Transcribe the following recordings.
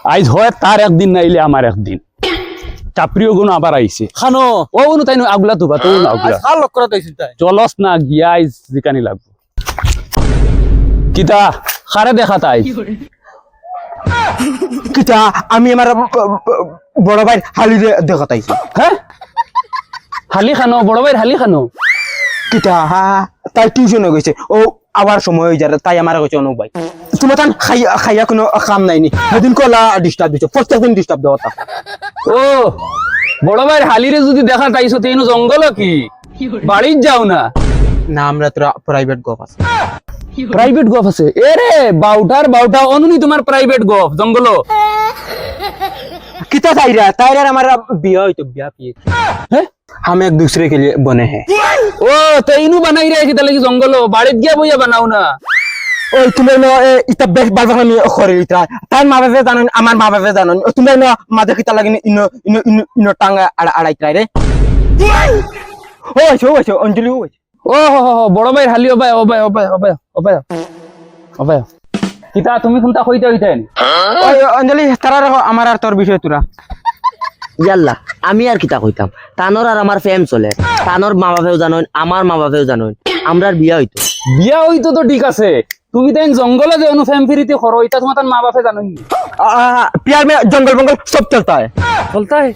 আইজ হয় তার একদিন নাইলে আমার একদিন চাপরিও গুণ আবার আইছে খানো ও গুণ তাই আগুলা তুবা তো আগুলা খাল লক করে দিছিস তাই চলস না গিয়া আইজ জিকানি লাগবো কিতা খারে দেখা তাই কিতা আমি আমার বড় ভাই হালি দেখাতাইছি হ্যাঁ হালি খানো বড় ভাই হালি খানো কিতা তাই টিউশনে গেছে ও আবার সময় হয়ে যাবে তাই আমার কাছে অনুপ ভাই তোমার তান খাইয়া কোনো কাম নাইনি সেদিন কলা ডিস্টার্ব দিচ্ছ প্রত্যেকদিন ডিস্টার্ব দেওয়া তা ও বড় ভাই হালিরে যদি দেখা তাইছো তেইনো জঙ্গল কি বাড়ির যাও না না আমরা তোরা প্রাইভেট গপ আছে প্রাইভেট গফ আছে এরে বাউটা অনুনি তোমার প্রাইভেট গফ জঙ্গল कितना तायरा हमारा बिया हुई तो बिया पिए हम एक दूसरे के लिए बने हैं ও তো ইনু বানাই রে কিতা লাগি জঙ্গল বাড়িত গিয়া বইয়া বানাও না ओ तुम्हें ना इतना बेस्ट बाल बाल में खरे इतना तार माँ बाप जानो अमर माँ बाप जानो तुम्हें ना माता किता लगी इनो इनो इनो इनो टांग आड़ा इतना रे ओ अंजलि ओ ও বড় ভাই হালি ওবাই কিতা তুমি কোনটা কইতে হইতেন अंजलि तारा रहो हमारा तोर विषय तुरा ইয়াল্লা আমি আর কিতা কইতাম তানোর আর আমার ফেম চলে তানোর মা বাপেও জানেন আমার মা বাপেও জানেন আমরার বিয়া হইতো বিয়া হইতো তো ঠিক আছে তুমি তাই জঙ্গলে যে অনু ফ্যামিলিতে করো এটা তোমার তার মা বাপে জানেন प्यार में जंगल बंगल सब चलता है চলতা है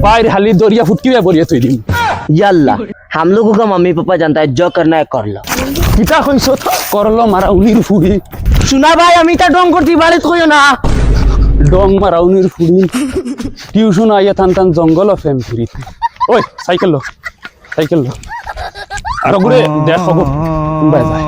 বাইরে হালি দরিয়া ফুটকিয়ে বলিয়ে তুই দিন ইয়াল্লা हम लोगों का मम्मी पापा जानता है जो करना है कर लो কিতা কইছ করলো মারা উনির ফুড়ি सुना भाई अमी ता डोंग करती बारे तो ना ডং মারা উনির ফুড়ি টিউশন আইয়া থান জঙ্গল ফেম ফিরিতে ওই সাইকেল লো আর ঘুরে দেখ খবর বাই বাই